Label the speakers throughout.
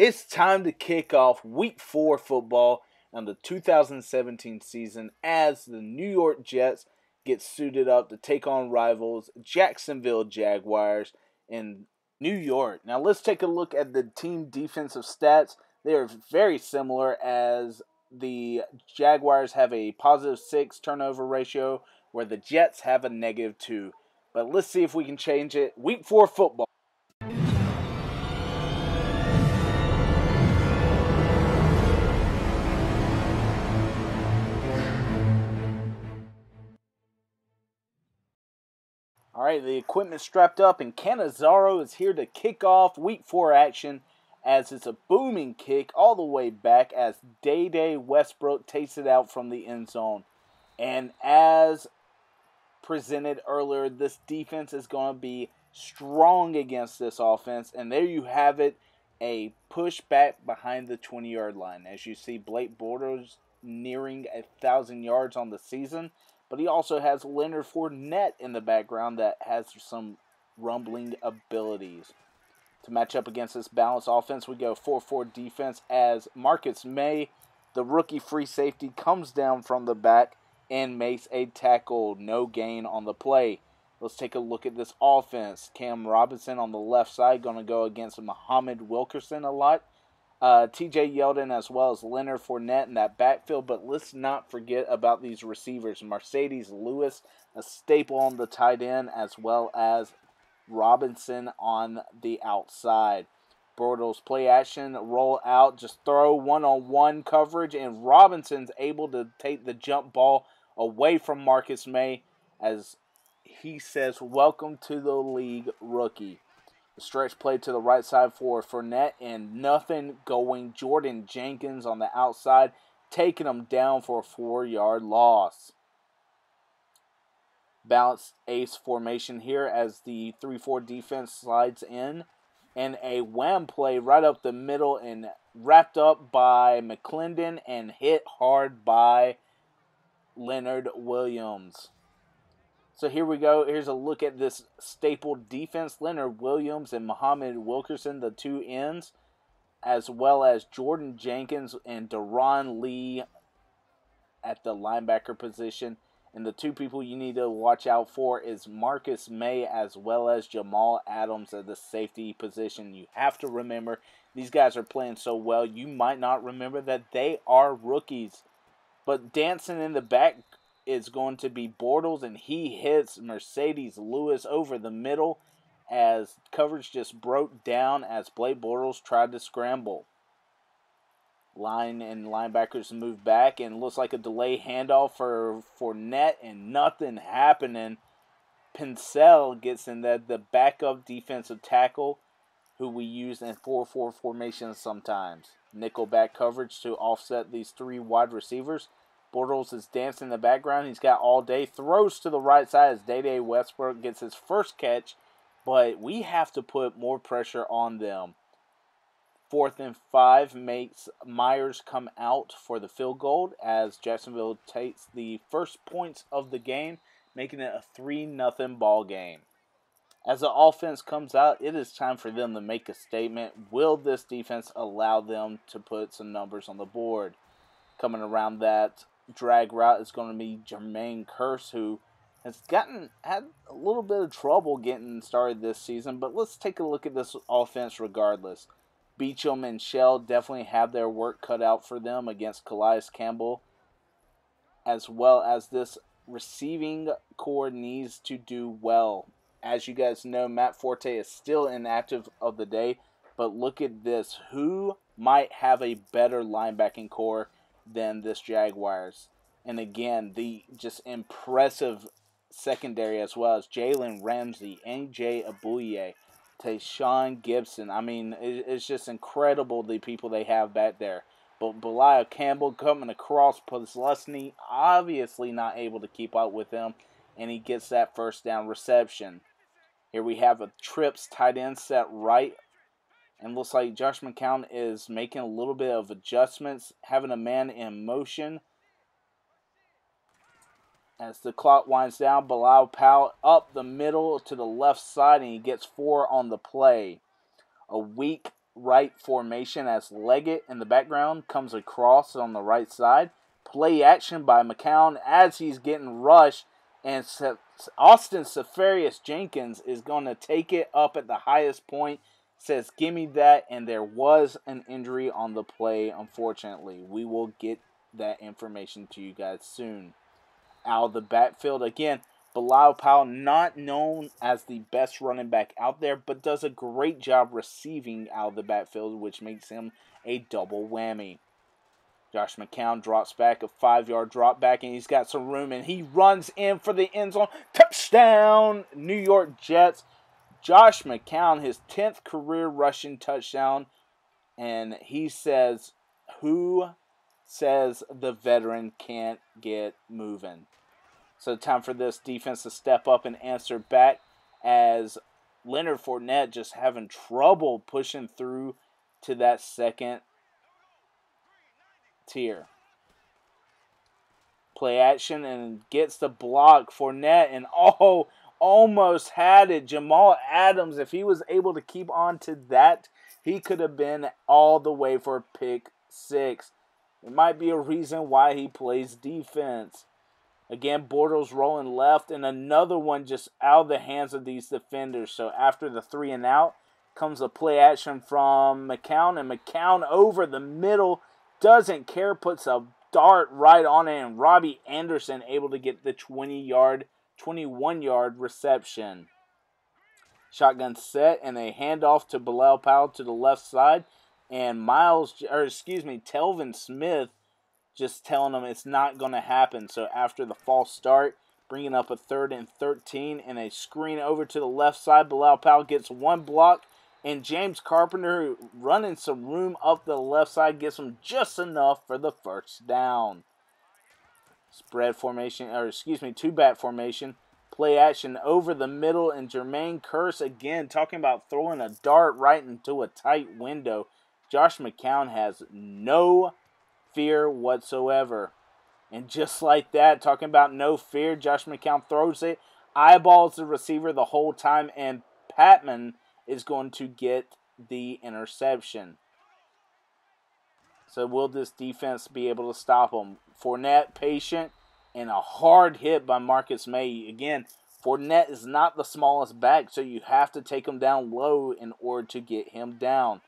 Speaker 1: It's time to kick off Week 4 football on the 2017 season as the New York Jets get suited up to take on rivals Jacksonville Jaguars in New York. Now let's take a look at the team defensive stats. They are very similar as the Jaguars have a +6 turnover ratio where the Jets have a -2. But let's see if we can change it. Week 4 football. All right, the equipment strapped up, and Cannizzaro is here to kick off Week 4 action as it's a booming kick all the way back as Day Westbrook takes it out from the end zone. And as presented earlier, this defense is going to be strong against this offense. And there you have it, a push back behind the 20-yard line. As you see, Blake Bortles nearing 1,000 yards on the season. But he also has Leonard Fournette in the background that has some rumbling abilities. To match up against this balanced offense, we go 4-4 defense as Marcus May, the rookie free safety, comes down from the back and makes a tackle. No gain on the play. Let's take a look at this offense. Cam Robinson on the left side going to go against Muhammad Wilkerson a lot. TJ Yeldon as well as Leonard Fournette in that backfield. But let's not forget about these receivers. Mercedes Lewis, a staple on the tight end, as well as Robinson on the outside. Bortles play action, roll out, just throw one-on-one coverage, and Robinson's able to take the jump ball away from Marcus May as he says, "Welcome to the league, rookie." The stretch play to the right side for Fournette, and nothing going. Jordan Jenkins on the outside, taking him down for a 4-yard loss. Balanced ace formation here as the 3-4 defense slides in. And a wham play right up the middle and wrapped up by McClendon and hit hard by Leonard Williams. So here we go. Here's a look at this staple defense. Leonard Williams and Muhammad Wilkerson, the two ends, as well as Jordan Jenkins and Deron Lee at the linebacker position. And the two people you need to watch out for is Marcus May as well as Jamal Adams at the safety position. You have to remember, these guys are playing so well, you might not remember that they are rookies. But dancing in the back is going to be Bortles, and he hits Mercedes Lewis over the middle as coverage just broke down as Blake Bortles tried to scramble. Line and linebackers move back, and looks like a delay handoff for Fournette, and nothing happening. Pincel gets in the backup defensive tackle, who we use in 4-4 formations sometimes. Nickelback coverage to offset these three wide receivers. Bortles is dancing in the background. He's got all day. Throws to the right side as Day Westbrook gets his first catch, but we have to put more pressure on them. 4th and 5 makes Myers come out for the field goal as Jacksonville takes the first points of the game, making it a 3-0 ball game. As the offense comes out, it is time for them to make a statement. Will this defense allow them to put some numbers on the board? Coming around that drag route is going to be Jermaine Kearse, who has had a little bit of trouble getting started this season. But let's take a look at this offense regardless. Beachum and Shell definitely have their work cut out for them against Calais Campbell, as well as this receiving core needs to do well. As you guys know, Matt Forte is still inactive of the day, but look at this. Who might have a better linebacking core than this Jaguars? And again, the just impressive secondary as well as Jalen Ramsey, NJ Abuye, Tayshawn Gibson. I mean, it's just incredible the people they have back there. But Belial Campbell coming across, Posluszny obviously not able to keep up with him, and he gets that first down reception. Here we have a trips tight end set right, and looks like Josh McCown is making a little bit of adjustments, having a man in motion. As the clock winds down, Bilal Powell up the middle to the left side, and he gets 4 on the play. A weak right formation as Leggett in the background comes across on the right side. Play action by McCown as he's getting rushed, and Austin Seferius Jenkins is going to take it up at the highest point. Says, give me that, and there was an injury on the play, unfortunately. We will get that information to you guys soon. Out of the backfield, again, Bilal Powell, not known as the best running back out there, but does a great job receiving out of the backfield, which makes him a double whammy. Josh McCown drops back, a 5-yard drop back, and he's got some room, and he runs in for the end zone. Touchdown, New York Jets. Josh McCown, his 10th career rushing touchdown, and he says, who says the veteran can't get moving? So time for this defense to step up and answer back, as Leonard Fournette just having trouble pushing through to that second tier. Play action and gets the block. Fournette, and almost had it. Jamal Adams, if he was able to keep on to that, he could have been all the way for pick 6. It might be a reason why he plays defense. Again, Bortles rolling left, and another one just out of the hands of these defenders. So after the 3 and out comes a play action from McCown, and McCown over the middle, doesn't care, puts a dart right on it, and Robbie Anderson able to get the 21-yard reception. Shotgun set, and a handoff to Bilal Powell to the left side, and Telvin Smith just telling them it's not going to happen. So after the false start, bringing up a 3rd and 13, and a screen over to the left side, Bilal Powell gets one block, and James Carpenter, running some room up the left side, gets him just enough for the first down. Two-back formation. Play action over the middle, and Jermaine Kearse, again, talking about throwing a dart right into a tight window. Josh McCown has no fear whatsoever. And just like that, talking about no fear, Josh McCown throws it, eyeballs the receiver the whole time, and Patman is going to get the interception. So will this defense be able to stop him? Fournette patient, and a hard hit by Marcus May. Again, Fournette is not the smallest back, so you have to take him down low in order to get him down.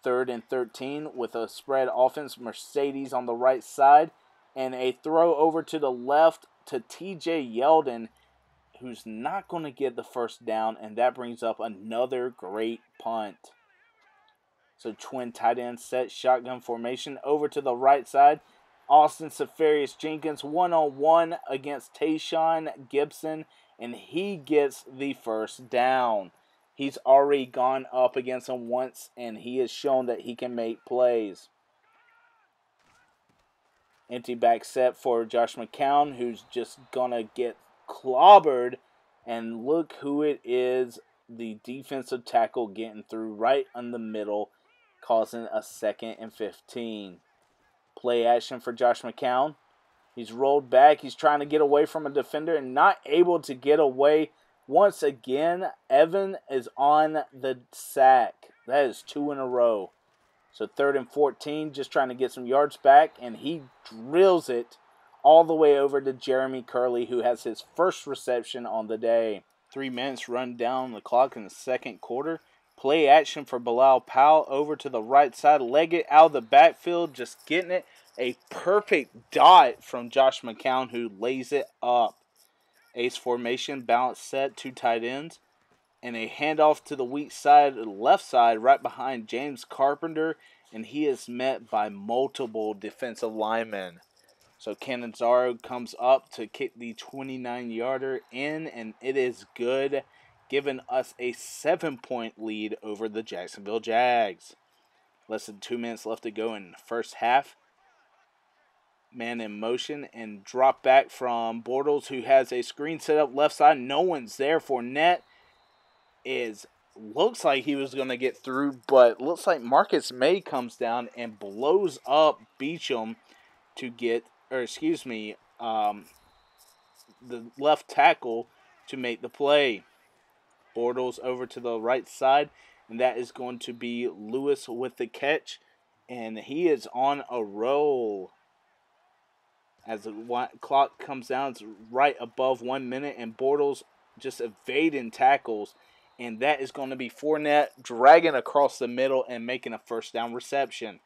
Speaker 1: 3rd and 13 with a spread offense. Mercedes on the right side, and a throw over to the left to TJ Yeldon, who's not going to get the first down, and that brings up another great punt. So twin tight end set, shotgun formation over to the right side. Austin Seferius Jenkins one-on-one against Tayshaun Gibson, and he gets the first down. He's already gone up against him once, and he has shown that he can make plays. Empty back set for Josh McCown, who's just going to get clobbered. And look who it is, the defensive tackle getting through right in the middle, causing a 2nd and 15. Play action for Josh McCown. He's rolled back. He's trying to get away from a defender and not able to get away. Once again, Evan is on the sack. That is 2 in a row. So 3rd and 14, just trying to get some yards back, and he drills it all the way over to Jeremy Curley, who has his first reception on the day. 3 minutes run down the clock in the second quarter. Play action for Bilal Powell over to the right side. Leggett out of the backfield, just getting it. A perfect dot from Josh McCown, who lays it up. Ace formation, balance set, 2 tight ends. And a handoff to the weak side, left side, right behind James Carpenter. And he is met by multiple defensive linemen. So Cannizzaro comes up to kick the 29-yarder in, and it is good, giving us a 7-point lead over the Jacksonville Jags. Less than 2 minutes left to go in the first half. Man in motion, and drop back from Bortles, who has a screen set up left side. No one's there. Fournette looks like he was going to get through, but looks like Marcus May comes down and blows up Beachum to get, the left tackle to make the play. Bortles over to the right side, and that is going to be Lewis with the catch, and he is on a roll. As the clock comes down, it's right above 1 minute, and Bortles just evading tackles, and that is going to be Fournette dragging across the middle and making a first down reception.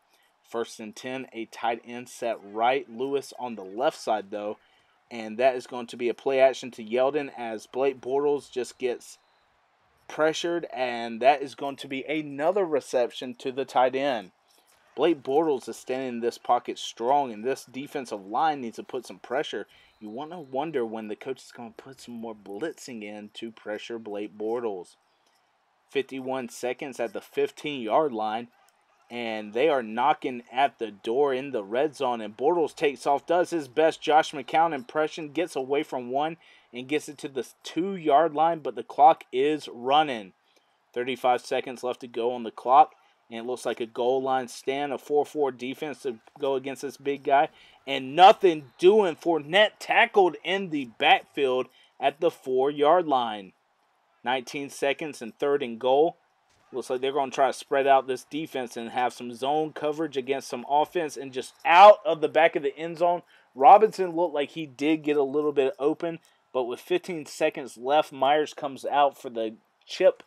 Speaker 1: 1st and 10, a tight end set right. Lewis on the left side, though, and that is going to be a play action to Yeldon as Blake Bortles just gets pressured, and that is going to be another reception to the tight end. Blake Bortles is standing in this pocket strong, and this defensive line needs to put some pressure. You want to wonder when the coach is going to put some more blitzing in to pressure Blake Bortles. 51 seconds at the 15-yard line, and they are knocking at the door in the red zone, and Bortles takes off, does his best Josh McCown impression, gets away from one, and gets it to the 2-yard line, but the clock is running. 35 seconds left to go on the clock, and it looks like a goal line stand, a 4-4 defense to go against this big guy, and nothing doing. Fournette tackled in the backfield at the 4-yard line. 19 seconds and 3rd and goal. Looks like they're going to try to spread out this defense and have some zone coverage against some offense, and just out of the back of the end zone. Robinson looked like he did get a little bit open, but with 15 seconds left, Myers comes out for the chip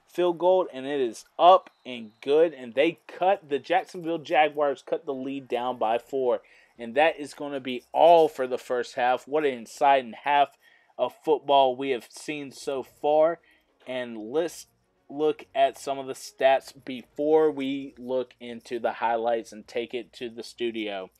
Speaker 1: field goal, and it is up and good, and the Jacksonville Jaguars cut the lead down by 4, and that is going to be all for the first half. What an exciting half of football we have seen so far, and let's look at some of the stats before we look into the highlights and take it to the studio.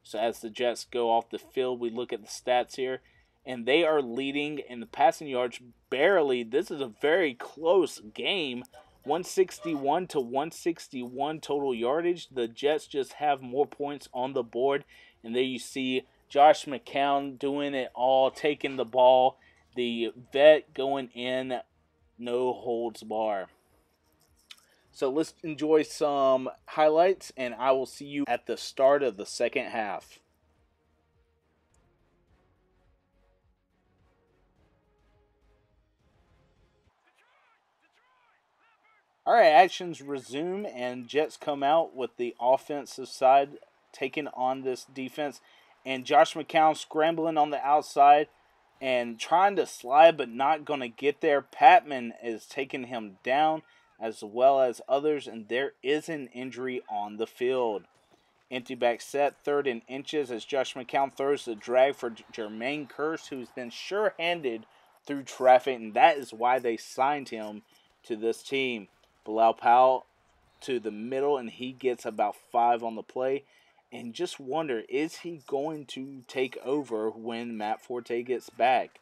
Speaker 1: So as the Jets go off the field, we look at the stats here, and they are leading in the passing yards barely. This is a very close game, 161 to 161 total yardage. The Jets just have more points on the board, and there you see Josh McCown doing it all, taking the ball, the vet going in, no holds bar. So let's enjoy some highlights, and I will see you at the start of the second half. All right, actions resume, and Jets come out with the offensive side taking on this defense, and Josh McCown scrambling on the outside and trying to slide but not going to get there. Patman is taking him down as well as others, and there is an injury on the field. Empty back set, 3rd and inches as Josh McCown throws the drag for Jermaine Kearse, who's been sure-handed through traffic, and that is why they signed him to this team. Bilal Powell to the middle, and he gets about 5 on the play. And just wonder, is he going to take over when Matt Forte gets back?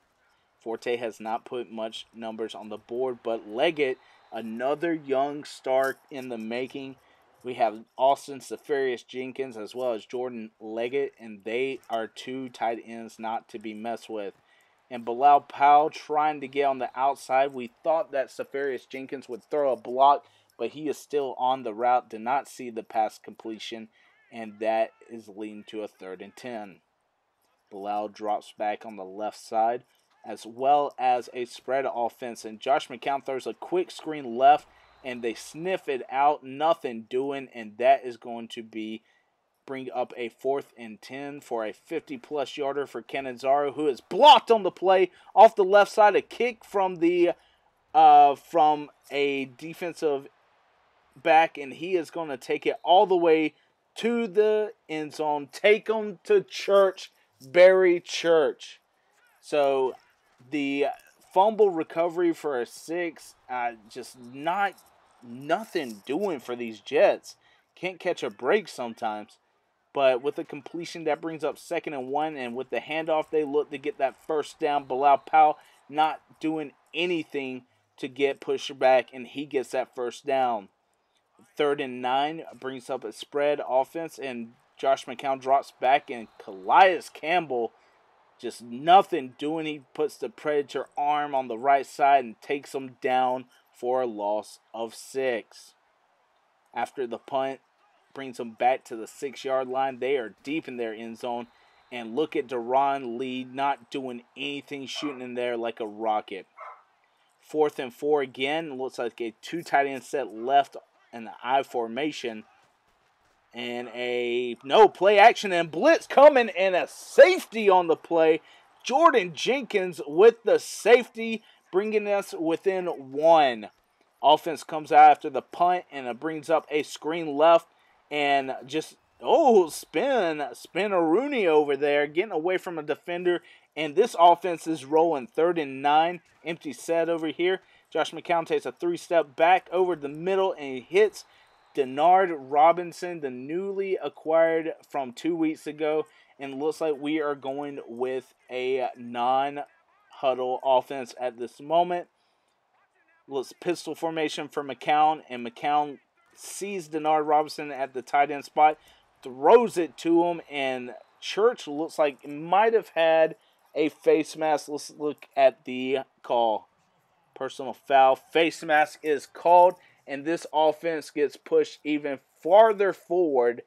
Speaker 1: Forte has not put much numbers on the board, but Leggett, another young star in the making. We have Austin Seferius Jenkins as well as Jordan Leggett, and they are 2 tight ends not to be messed with. And Bilal Powell trying to get on the outside. We thought that Seferius Jenkins would throw a block, but he is still on the route, did not see the pass completion, and that is leading to a 3rd and 10. Bilal drops back on the left side, as well as a spread offense, and Josh McCown throws a quick screen left, and they sniff it out, nothing doing, and that is going to bring up a 4th and 10 for a 50-plus yarder for Cannizzaro, who is blocked on the play off the left side. A kick from a defensive back, and he is going to take it all the way to the end zone. Take them to church, Barry Church. So the fumble recovery for a 6, just nothing doing for these Jets. Can't catch a break sometimes. But with the completion, that brings up 2nd and 1. And with the handoff, they look to get that first down. Bilal Powell not doing anything to get pushed back, and he gets that first down. 3rd and 9 brings up a spread offense, and Josh McCown drops back, and Calais Campbell just nothing doing. He puts the Predator arm on the right side and takes him down for a loss of 6. After the punt, brings them back to the 6-yard line. They are deep in their end zone. And look at Deron Lee not doing anything, shooting in there like a rocket. 4th and 4 again. Looks like a 2 tight end set left in the I formation. And play action and blitz coming and a safety on the play. Jordan Jenkins with the safety, bringing us within 1. Offense comes out after the punt and it brings up a screen left and just, spin a Rooney over there, getting away from a defender. And this offense is rolling 3rd and 9, empty set over here. Josh McCown takes a 3-step back over the middle and he hits Denard Robinson, the newly acquired from 2 weeks ago. And looks like we are going with a non-huddle offense at this moment. Looks pistol formation for McCown, and McCown sees Denard Robinson at the tight end spot, throws it to him, and Church looks like might have had a face mask. Let's look at the call. Personal foul. Face mask is called, and this offense gets pushed even farther forward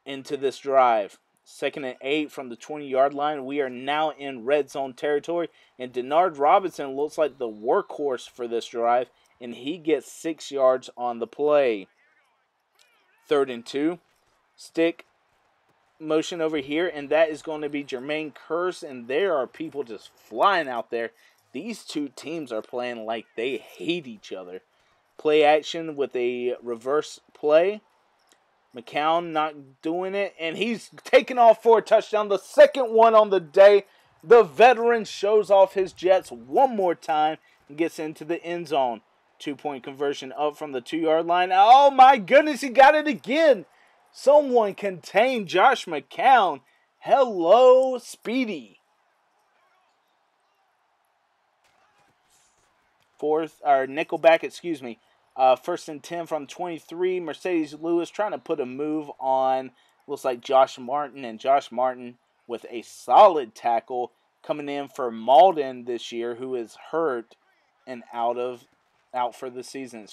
Speaker 1: into this drive. 2nd and 8 from the 20-yard line. We are now in red zone territory, and Denard Robinson looks like the workhorse for this drive, and he gets 6 yards on the play. 3rd and 2. Stick motion over here, and that is going to be Jermaine Kearse, and there are people just flying out there. These two teams are playing like they hate each other. Play action with a reverse play. McCown not doing it, and he's taking off for a touchdown. The 2nd one on the day. The veteran shows off his Jets one more time and gets into the end zone. 2-point conversion up from the 2-yard line. Oh my goodness, he got it again. Someone contain Josh McCown. Hello, Speedy. 1st and 10 from 23. Mercedes Lewis trying to put a move on, looks like Josh Martin, and Josh Martin with a solid tackle coming in for Malden this year, who is hurt and out for the season.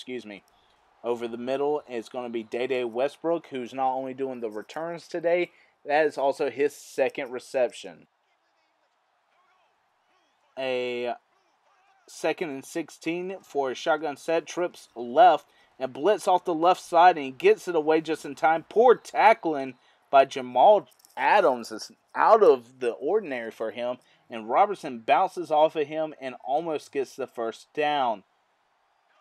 Speaker 1: Over the middle is going to be Day Westbrook, who's not only doing the returns today, that is also his 2nd reception. A 2nd and 16 for a shotgun set, trips left and blitz off the left side and gets it away just in time. Poor tackling by Jamal Adams is out of the ordinary for him, and Robertson bounces off of him and almost gets the 1st down.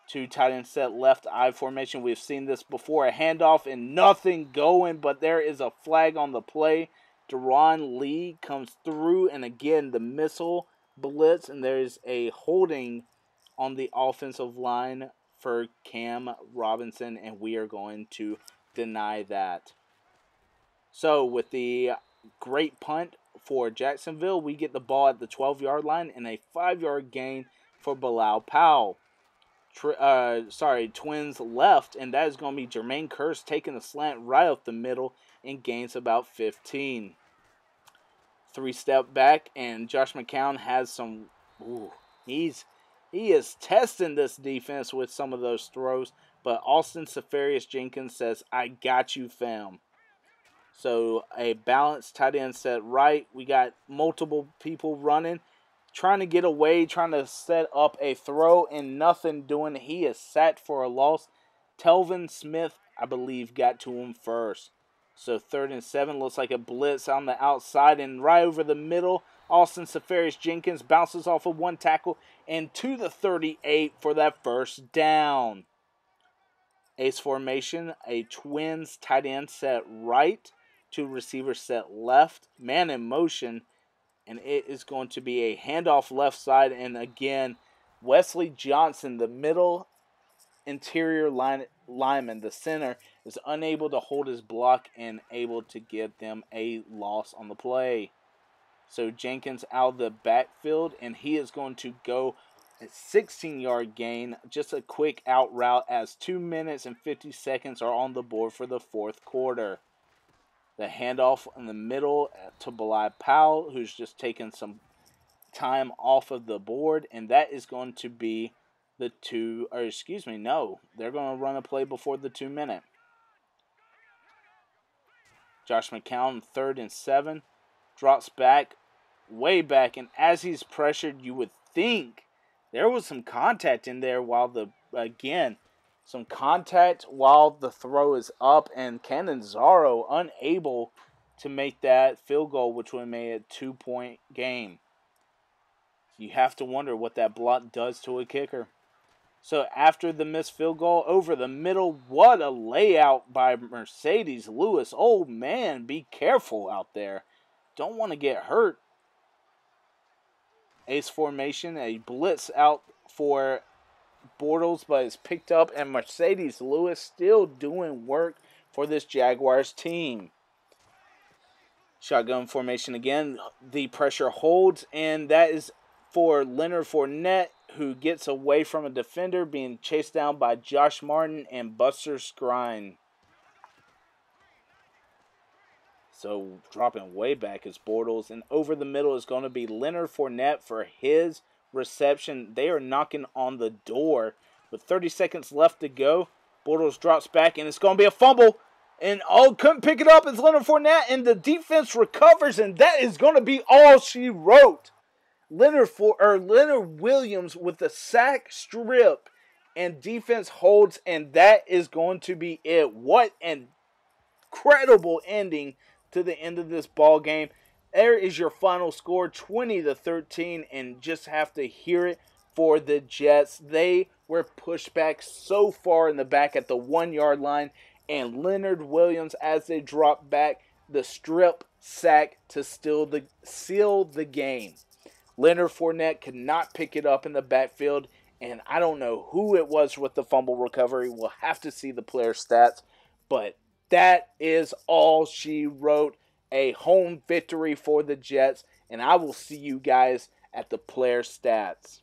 Speaker 1: 2 tight end set left I formation. We've seen this before. A handoff and nothing going, but there is a flag on the play. Deron Lee comes through, and again the missile blitz, and there's a holding on the offensive line for Cam Robinson, and we are going to deny that. So with the great punt for Jacksonville, we get the ball at the 12-yard line and a 5-yard gain for Bilal Powell. Twins left, and that is going to be Jermaine Kearse taking the slant right up the middle and gains about 15. 3-step back, and Josh McCown has some. He is testing this defense with some of those throws, but Austin Sefarius Jenkins says, "I got you, fam." So a balanced tight end set right. We got multiple people running, trying to get away, trying to set up a throw, and nothing doing. He is sacked for a loss. Telvin Smith, I believe, got to him first. So 3rd and 7, looks like a blitz on the outside, and right over the middle, Austin Sefarius Jenkins bounces off of one tackle and to the 38 for that 1st down. Ace formation, a Twins tight end set right, 2 receivers set left, man in motion, and it is going to be a handoff left side, and again, Wesley Johnson, the middle interior lineman, the center, is unable to hold his block and able to give them a loss on the play. So Jenkins out of the backfield, and he is going to go a 16-yard gain, just a quick out route, as 2 minutes and 50 seconds are on the board for the 4th quarter. The handoff in the middle to Bilal Powell, who's just taken some time off of the board, and that is going to be they're going to run a play before the 2-minute. Josh McCown, 3rd and 7, drops back, way back, and as he's pressured, you would think There was some contact in there some contact while the throw is up, and Cannizzaro unable to make that field goal, which would have made it a 2-point game. You have to wonder what that block does to a kicker. So after the missed field goal, over the middle, what a layout by Mercedes Lewis. Oh man, be careful out there. Don't want to get hurt. Ace formation, a blitz out for Bortles, but it's picked up, and Mercedes Lewis still doing work for this Jaguars team. Shotgun formation again. The pressure holds, and that is for Leonard Fournette, who gets away from a defender, being chased down by Josh Martin and Buster Skrine. So dropping way back is Bortles, and over the middle is going to be Leonard Fournette for his reception. They are knocking on the door with 30 seconds left to go. Bortles drops back, and it's going to be a fumble. And couldn't pick it up. It's Leonard Fournette, and the defense recovers, and that is going to be all she wrote. Leonard Williams with the sack strip, and defense holds, and that is going to be it. What an incredible ending to the end of this ball game. There is your final score, 20-13, and just have to hear it for the Jets. They were pushed back so far in the back at the 1-yard line, and Leonard Williams, as they drop back, the strip sack to seal the game. Leonard Fournette could not pick it up in the backfield, and I don't know who it was with the fumble recovery. We'll have to see the player stats, but that is all she wrote. A home victory for the Jets, and I will see you guys at the player stats.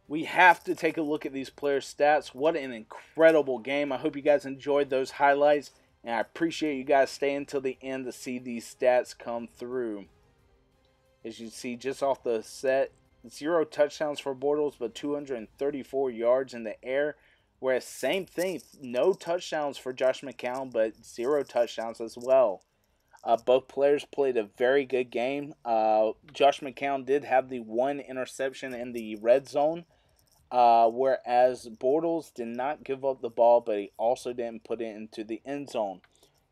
Speaker 1: We have to take a look at these player stats. What an incredible game. I hope you guys enjoyed those highlights, and I appreciate you guys staying till the end to see these stats come through. As you see, just off the set, 0 touchdowns for Bortles, but 234 yards in the air. Whereas same thing, no touchdowns for Josh McCown, but 0 touchdowns as well. Both players played a very good game. Josh McCown did have the 1 interception in the red zone, whereas Bortles did not give up the ball, but he also didn't put it into the end zone.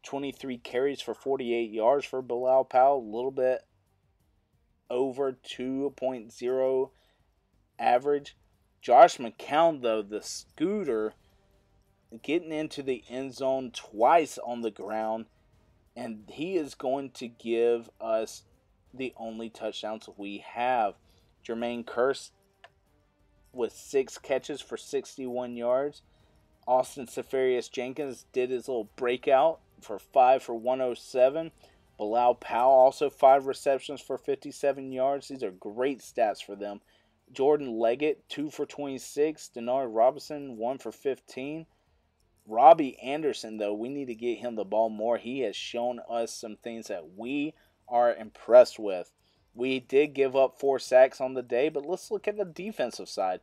Speaker 1: 23 carries for 48 yards for Bilal Powell, a little bit over 2.0 average. Josh McCown, though, the scooter, getting into the end zone twice on the ground, and he is going to give us the only touchdowns we have. Jermaine Kearse with 6 catches for 61 yards. Austin Seferius Jenkins did his little breakout for 5 for 107. Bilal Powell also 5 receptions for 57 yards. These are great stats for them. Jordan Leggett 2 for 26. Denard Robinson 1 for 15. Robbie Anderson, though, we need to get him the ball more. He has shown us some things that we are impressed with. We did give up 4 sacks on the day, but let's look at the defensive side.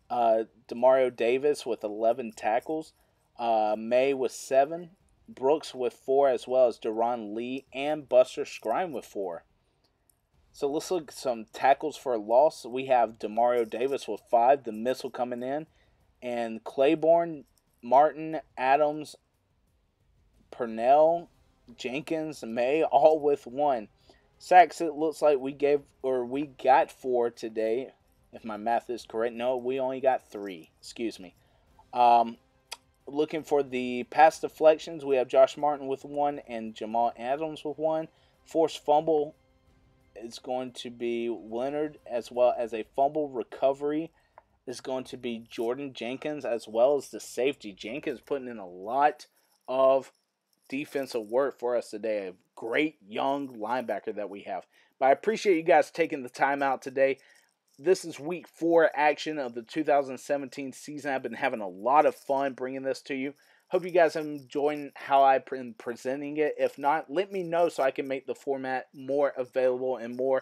Speaker 1: Demario Davis with 11 tackles. May with 7. Brooks with 4, as well as Deron Lee and Buster Skrine with 4. So let's look at some tackles for a loss. We have Demario Davis with 5, the missile coming in. And Claiborne, Martin, Adams, Purnell, Jenkins, May, all with 1. Sacks, it looks like we got 4 today, if my math is correct. No, we only got 3. Excuse me. Looking for the pass deflections, we have Josh Martin with 1 and Jamal Adams with 1. Forced fumble is going to be Leonard, as well as a fumble recovery is going to be Jordan Jenkins, as well as the safety. Jenkins putting in a lot of defensive work for us today. A great young linebacker that we have. But I appreciate you guys taking the time out today. This is week 4 action of the 2017 season. I've been having a lot of fun bringing this to you. Hope you guys have enjoyed how I've been presenting it. If not, let me know so I can make the format more available and more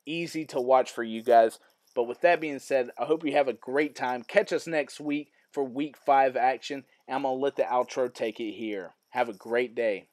Speaker 1: easy to watch for you guys. But with that being said, I hope you have a great time. Catch us next week for week 5 action. And I'm going to let the outro take it here. Have a great day.